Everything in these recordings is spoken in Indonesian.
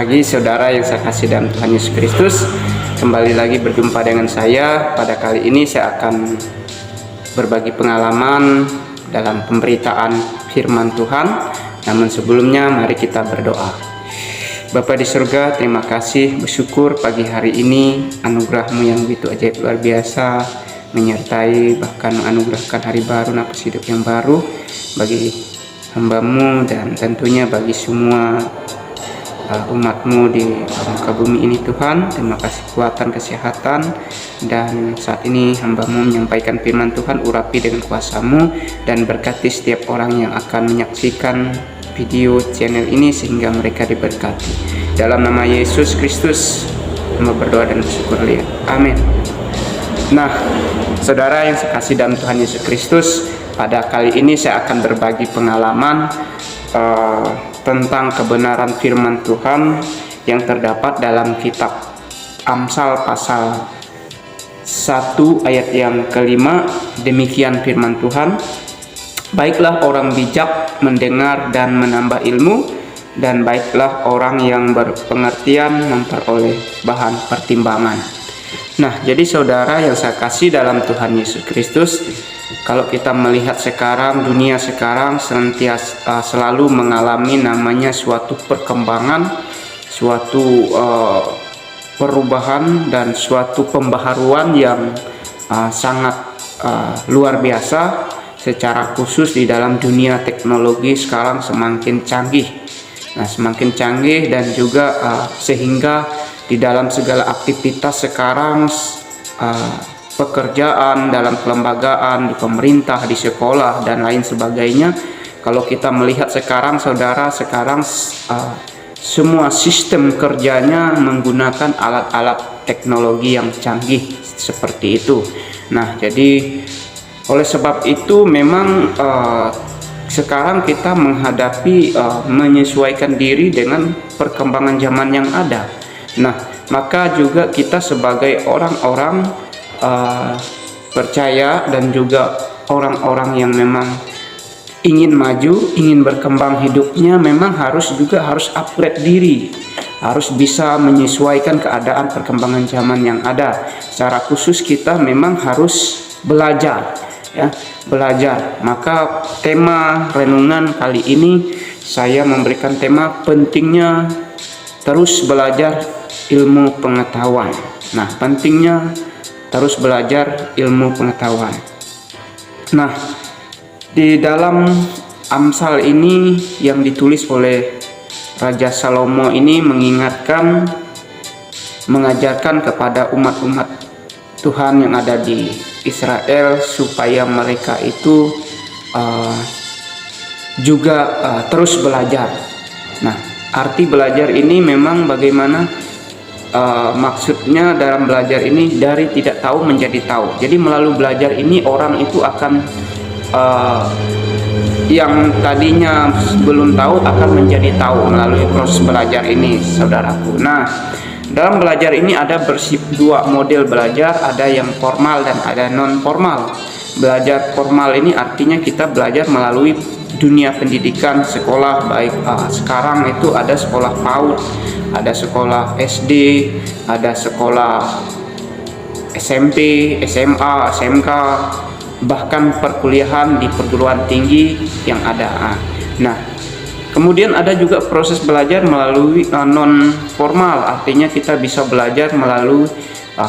pagi saudara yang saya kasih dalam Tuhan Yesus Kristus. Kembali lagi berjumpa dengan saya. Pada kali ini saya akan berbagi pengalaman dalam pemberitaan firman Tuhan. Namun sebelumnya mari kita berdoa. Bapa di surga, terima kasih, bersyukur pagi hari ini anugerah-Mu yang begitu ajaib luar biasa menyertai, bahkan menganugerahkan hari baru, napas hidup yang baru bagi hamba-Mu dan tentunya bagi semua umat-Mu di muka bumi ini. Tuhan, terima kasih kekuatan, kesehatan, dan saat ini hamba-Mu menyampaikan firman Tuhan, urapi dengan kuasa-Mu dan berkati setiap orang yang akan menyaksikan video channel ini sehingga mereka diberkati. Dalam nama Yesus Kristus hamba berdoa dan bersyukur, lihat. Amin. Nah, saudara yang saya kasih dalam Tuhan Yesus Kristus, pada kali ini saya akan berbagi pengalaman tentang kebenaran firman Tuhan yang terdapat dalam kitab Amsal pasal 1 ayat yang kelima. Demikian firman Tuhan, baiklah orang bijak mendengar dan menambah ilmu, dan baiklah orang yang berpengertian memperoleh bahan pertimbangan. Nah, jadi saudara yang saya kasih dalam Tuhan Yesus Kristus, kalau kita melihat sekarang, dunia sekarang senantiasa selalu mengalami namanya suatu perkembangan, suatu perubahan dan suatu pembaharuan yang sangat luar biasa. Secara khusus di dalam dunia teknologi sekarang semakin canggih. Nah, semakin canggih dan juga sehingga di dalam segala aktivitas sekarang, pekerjaan, dalam kelembagaan, di pemerintah, di sekolah, dan lain sebagainya. Kalau kita melihat sekarang, saudara, sekarang semua sistem kerjanya menggunakan alat-alat teknologi yang canggih seperti itu. Nah, jadi oleh sebab itu memang sekarang kita menghadapi menyesuaikan diri dengan perkembangan zaman yang ada. Nah, maka juga kita sebagai orang-orang percaya dan juga orang-orang yang memang ingin maju, ingin berkembang hidupnya, memang harus upgrade diri, harus bisa menyesuaikan keadaan perkembangan zaman yang ada. Secara khusus kita memang harus belajar, ya, belajar. Maka tema renungan kali ini saya memberikan tema pentingnya terus belajar ilmu pengetahuan. Nah, pentingnya terus belajar ilmu pengetahuan. Nah, di dalam Amsal ini yang ditulis oleh Raja Salomo ini mengajarkan kepada umat-umat Tuhan yang ada di Israel supaya mereka itu juga terus belajar. Nah, arti belajar ini memang bagaimana maksudnya dalam belajar ini dari tidak tahu menjadi tahu. Jadi melalui belajar ini orang itu akan yang tadinya belum tahu akan menjadi tahu melalui proses belajar ini, saudaraku. Nah, dalam belajar ini ada dua model belajar, ada yang formal dan ada non formal. Belajar formal ini artinya kita belajar melalui dunia pendidikan, sekolah, baik sekarang itu ada sekolah PAUD, ada sekolah SD, ada sekolah SMP, SMA, SMK, bahkan perkuliahan di perguruan tinggi yang ada. Nah, kemudian ada juga proses belajar melalui non formal, artinya kita bisa belajar melalui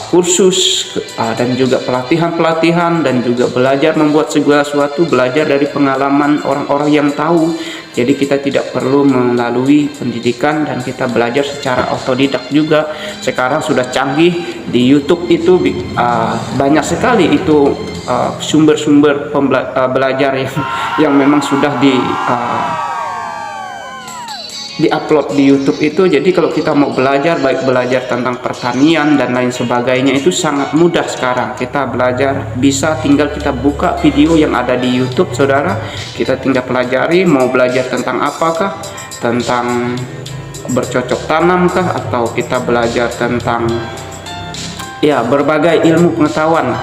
kursus dan juga pelatihan dan juga belajar membuat segala sesuatu, belajar dari pengalaman orang-orang yang tahu. Jadi kita tidak perlu melalui pendidikan dan kita belajar secara otodidak juga. Sekarang sudah canggih, di YouTube itu banyak sekali itu sumber-sumber belajar yang memang sudah di-upload di YouTube itu. Jadi kalau kita mau belajar, baik belajar tentang pertanian dan lain sebagainya, itu sangat mudah sekarang. Kita belajar bisa tinggal kita buka video yang ada di YouTube, saudara. Kita tinggal pelajari, mau belajar tentang apakah, tentang bercocok tanamkah, atau kita belajar tentang berbagai ilmu pengetahuan.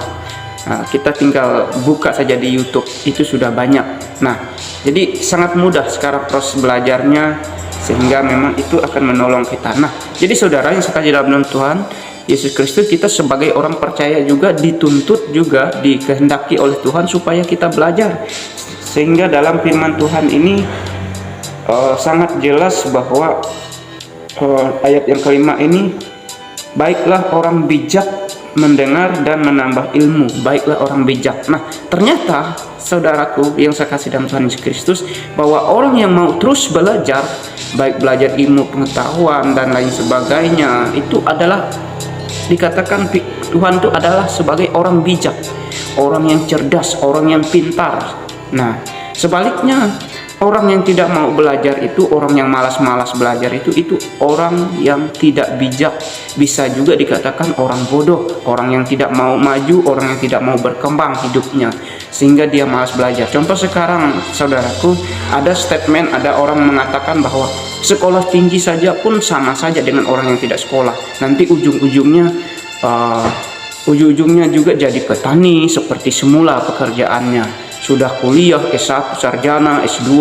Nah, kita tinggal buka saja di YouTube, itu sudah banyak. Nah, jadi sangat mudah sekarang proses belajarnya. sehingga memang itu akan menolong kita. Nah, jadi saudara yang sekali dalam Tuhan Yesus Kristus, kita sebagai orang percaya juga dituntut juga, dikehendaki oleh Tuhan supaya kita belajar. Sehingga dalam firman Tuhan ini sangat jelas bahwa ayat yang kelima ini, baiklah orang bijak mendengar dan menambah ilmu, baiklah orang bijak. Nah, ternyata saudaraku yang saya kasih dalam Tuhan Yesus Kristus, bahwa orang yang mau terus belajar, baik belajar ilmu pengetahuan dan lain sebagainya, itu adalah dikatakan Tuhan itu adalah sebagai orang bijak, orang yang cerdas, orang yang pintar. Nah, sebaliknya orang yang tidak mau belajar itu, orang yang malas-malas belajar itu orang yang tidak bijak. Bisa juga dikatakan orang bodoh, orang yang tidak mau maju, orang yang tidak mau berkembang hidupnya, sehingga dia malas belajar. Contoh sekarang, saudaraku, ada statement, ada orang mengatakan bahwa sekolah tinggi saja pun sama saja dengan orang yang tidak sekolah. Nanti ujung-ujungnya juga jadi petani seperti semula pekerjaannya. Sudah kuliah S1, sarjana, S2,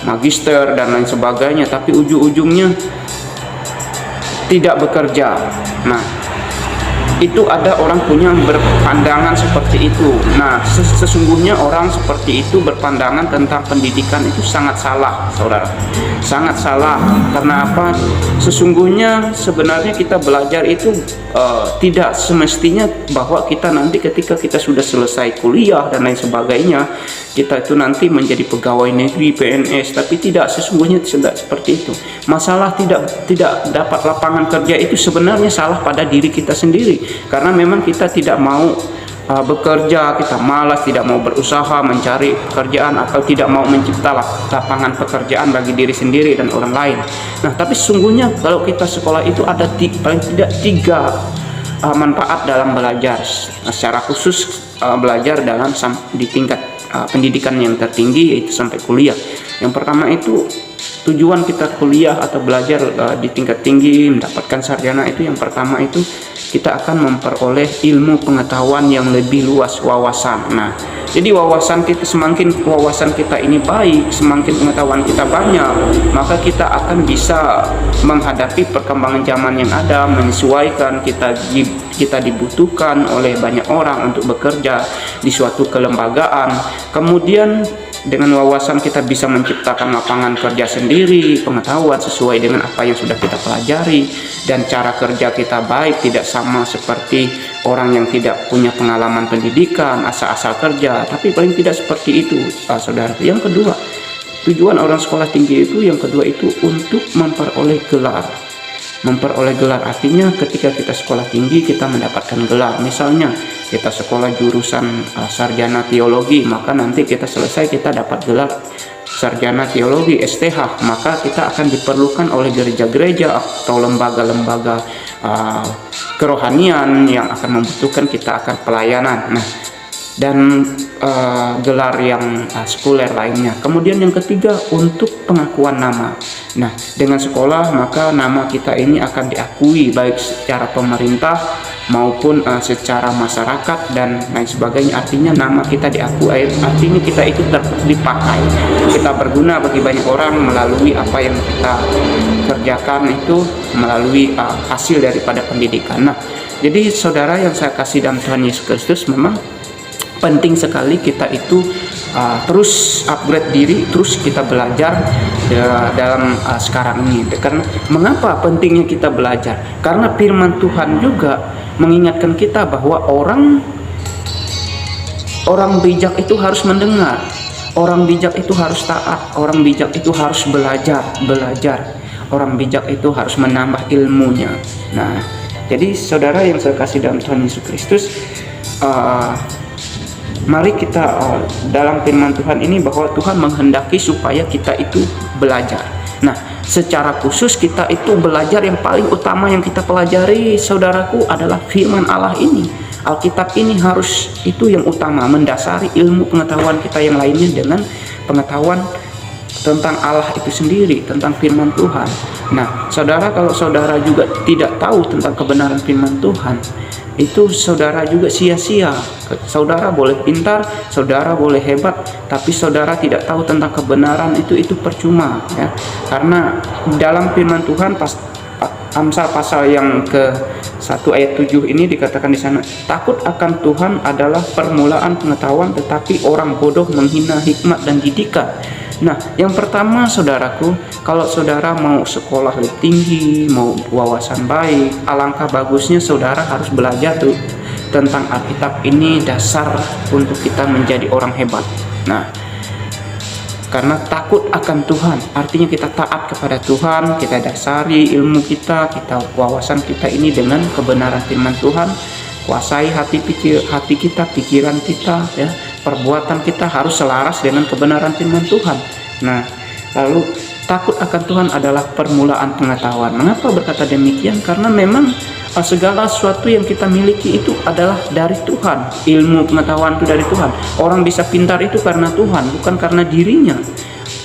magister dan lain sebagainya, tapi ujung-ujungnya tidak bekerja. Nah, itu ada orang punya berpandangan seperti itu. Nah, sesungguhnya orang seperti itu berpandangan tentang pendidikan itu sangat salah, saudara. Sangat salah. Karena apa? Sesungguhnya sebenarnya kita belajar itu tidak semestinya bahwa kita nanti ketika kita sudah selesai kuliah dan lain sebagainya, kita itu nanti menjadi pegawai negeri, PNS. Tapi tidak, sesungguhnya tidak seperti itu. Masalah tidak dapat lapangan kerja itu sebenarnya salah pada diri kita sendiri. Karena memang kita tidak mau bekerja, kita malas, tidak mau berusaha mencari pekerjaan, atau tidak mau mencipta lapangan pekerjaan bagi diri sendiri dan orang lain. Nah, tapi sesungguhnya kalau kita sekolah itu ada paling tidak 3 manfaat dalam belajar. Secara khusus belajar di tingkat pendidikan yang tertinggi, yaitu sampai kuliah. Yang pertama itu tujuan kita kuliah atau belajar di tingkat tinggi, mendapatkan sarjana, itu yang pertama itu kita akan memperoleh ilmu pengetahuan yang lebih luas, wawasan. Nah, jadi semakin wawasan kita ini baik, semakin pengetahuan kita banyak, maka kita akan bisa menghadapi perkembangan zaman yang ada, menyesuaikan. Kita dibutuhkan oleh banyak orang untuk bekerja di suatu kelembagaan. Kemudian dengan wawasan kita bisa menciptakan lapangan kerja sendiri, pengetahuan sesuai dengan apa yang sudah kita pelajari, dan cara kerja kita baik, tidak sama seperti orang yang tidak punya pengalaman pendidikan, asal-asal kerja. Tapi paling tidak seperti itu, saudara. Yang kedua, tujuan orang sekolah tinggi itu, yang kedua itu untuk memperoleh gelar. Memperoleh gelar artinya ketika kita sekolah tinggi kita mendapatkan gelar. Misalnya kita sekolah jurusan sarjana teologi, maka nanti kita selesai kita dapat gelar sarjana teologi STH, maka kita akan diperlukan oleh gereja-gereja atau lembaga-lembaga kerohanian yang akan membutuhkan kita akan pelayanan. Nah, dan gelar yang sekuler lainnya. Kemudian yang ketiga untuk pengakuan nama. Nah, dengan sekolah maka nama kita ini akan diakui baik secara pemerintah maupun secara masyarakat dan lain sebagainya. Artinya nama kita diakui, artinya kita itu dipakai, kita berguna bagi banyak orang melalui apa yang kita kerjakan itu, melalui hasil daripada pendidikan. Nah, jadi saudara yang saya kasih dalam Tuhan Yesus Kristus, memang penting sekali kita itu terus upgrade diri, terus kita belajar dalam sekarang ini. Karena mengapa pentingnya kita belajar? Karena firman Tuhan juga mengingatkan kita bahwa orang bijak itu harus mendengar, orang bijak itu harus taat, orang bijak itu harus belajar, orang bijak itu harus menambah ilmunya. Nah, jadi saudara yang saya kasih dalam Tuhan Yesus Kristus, mari kita dalam firman Tuhan ini bahwa Tuhan menghendaki supaya kita itu belajar. Nah, secara khusus kita itu belajar, yang paling utama yang kita pelajari, saudaraku, adalah firman Allah ini. Alkitab ini harus itu yang utama, mendasari ilmu pengetahuan kita yang lainnya dengan pengetahuan tentang Allah itu sendiri, tentang firman Tuhan. Nah, saudara, kalau saudara juga tidak tahu tentang kebenaran firman Tuhan, itu saudara juga sia-sia. Saudara boleh pintar, saudara boleh hebat, tapi saudara tidak tahu tentang kebenaran, itu percuma ya. Karena dalam firman Tuhan Amsal pasal yang ke-1 ayat 7 ini dikatakan di sana, takut akan Tuhan adalah permulaan pengetahuan, tetapi orang bodoh menghina hikmat dan didikan. Nah, yang pertama saudaraku, kalau saudara mau sekolah lebih tinggi, mau wawasan baik, alangkah bagusnya saudara harus belajar tuh tentang Alkitab. Ini dasar untuk kita menjadi orang hebat. Nah, karena takut akan Tuhan artinya kita taat kepada Tuhan, kita dasari ilmu kita wawasan kita ini dengan kebenaran firman Tuhan. Kuasai hati kita, pikiran kita ya, perbuatan kita harus selaras dengan kebenaran firman Tuhan. Nah, lalu takut akan Tuhan adalah permulaan pengetahuan. Mengapa berkata demikian? Karena memang segala sesuatu yang kita miliki itu adalah dari Tuhan. Ilmu pengetahuan itu dari Tuhan. Orang bisa pintar itu karena Tuhan, bukan karena dirinya.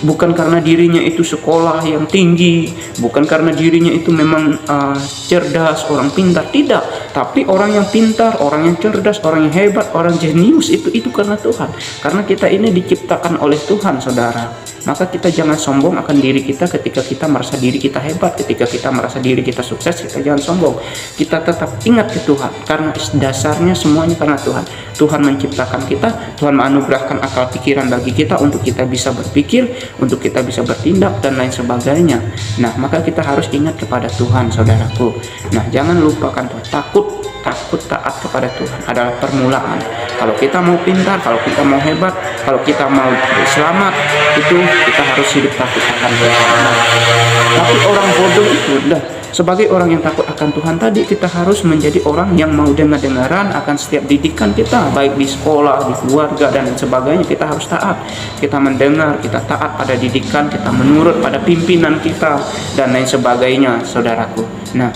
Bukan karena dirinya itu sekolah yang tinggi, bukan karena dirinya itu memang cerdas, orang pintar, tidak. Tapi orang yang pintar, orang yang cerdas, orang yang hebat, orang jenius itu karena Tuhan. Karena kita ini diciptakan oleh Tuhan, saudara. Maka kita jangan sombong akan diri kita ketika kita merasa diri kita hebat, ketika kita merasa diri kita sukses, kita jangan sombong. Kita tetap ingat ke Tuhan, karena dasarnya semuanya karena Tuhan. Tuhan menciptakan kita, Tuhan menganugerahkan akal pikiran bagi kita untuk kita bisa berpikir, untuk kita bisa bertindak dan lain sebagainya. Nah, maka kita harus ingat kepada Tuhan, saudaraku. Nah, jangan lupakan Tuhan. Takut taat kepada Tuhan adalah permulaan. Kalau kita mau pintar, kalau kita mau hebat, kalau kita mau selamat, itu kita harus hidup takut akan Tuhan. Tapi orang bodoh itu sebagai orang yang takut akan Tuhan tadi, kita harus menjadi orang yang mau dengar-dengaran akan setiap didikan kita, baik di sekolah, di keluarga, dan lain sebagainya. Kita harus taat, kita mendengar, kita taat pada didikan, kita menurut pada pimpinan kita, dan lain sebagainya, saudaraku. Nah,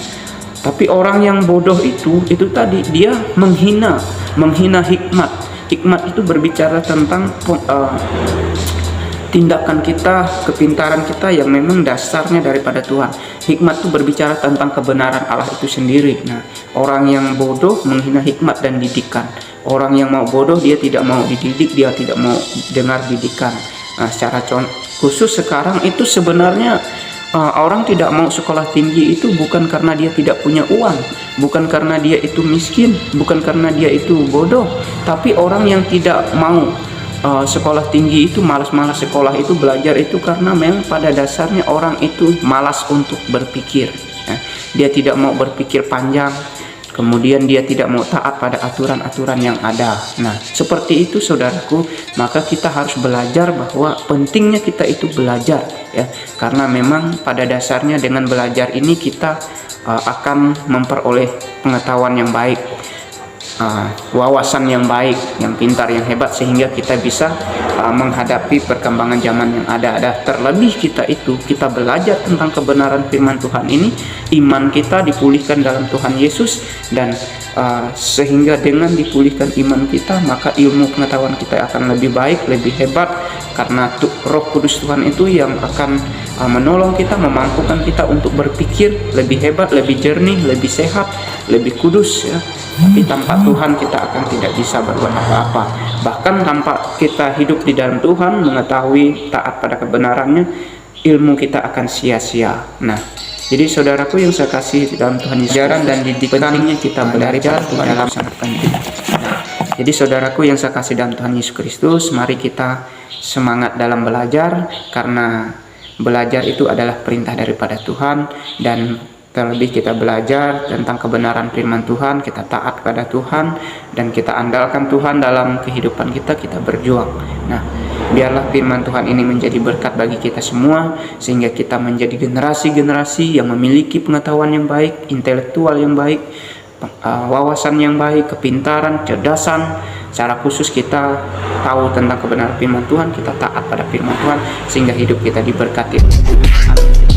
tapi orang yang bodoh itu tadi dia menghina hikmat. Hikmat itu berbicara tentang tindakan kita, kepintaran kita yang memang dasarnya daripada Tuhan. Hikmat itu berbicara tentang kebenaran Allah itu sendiri. Nah, orang yang bodoh menghina hikmat dan didikan. Orang yang mau bodoh dia tidak mau dididik, dia tidak mau dengar didikan. Nah, secara khusus sekarang itu sebenarnya orang tidak mau sekolah tinggi itu bukan karena dia tidak punya uang, bukan karena dia itu miskin, bukan karena dia itu bodoh, tapi orang yang tidak mau sekolah tinggi itu, malas-malas sekolah itu, belajar itu karena memang pada dasarnya orang itu malas untuk berpikir ya. Dia tidak mau berpikir panjang, kemudian dia tidak mau taat pada aturan-aturan yang ada. Nah, seperti itu saudaraku, maka kita harus belajar bahwa pentingnya kita itu belajar ya, karena memang pada dasarnya dengan belajar ini kita akan memperoleh pengetahuan yang baik, wawasan yang baik, yang pintar, yang hebat, sehingga kita bisa menghadapi perkembangan zaman yang ada. Terlebih kita belajar tentang kebenaran firman Tuhan ini, iman kita dipulihkan dalam Tuhan Yesus, dan sehingga dengan dipulihkan iman kita, maka ilmu pengetahuan kita akan lebih baik, lebih hebat, karena Roh Kudus Tuhan itu yang akan menolong kita, memampukan kita untuk berpikir lebih hebat, lebih jernih, lebih sehat, lebih kudus ya. Tapi tanpa Tuhan kita akan tidak bisa berbuat apa-apa. Bahkan tanpa kita hidup di dalam Tuhan, mengetahui taat pada kebenarannya, ilmu kita akan sia-sia. Nah, jadi saudaraku yang saya kasih dalam Tuhan, ajaran dan didikan pentingnya kita belajar dalam sangat penting. Nah, jadi saudaraku yang saya kasih dalam Tuhan Yesus Kristus, mari kita semangat dalam belajar, karena belajar itu adalah perintah daripada Tuhan. Dan terlebih kita belajar tentang kebenaran firman Tuhan, kita taat pada Tuhan, dan kita andalkan Tuhan dalam kehidupan kita, kita berjuang. Nah, biarlah firman Tuhan ini menjadi berkat bagi kita semua, sehingga kita menjadi generasi-generasi yang memiliki pengetahuan yang baik, intelektual yang baik, wawasan yang baik, kepintaran, cerdasan. Secara khusus kita tahu tentang kebenaran firman Tuhan, kita taat pada firman Tuhan, sehingga hidup kita diberkati. Amin.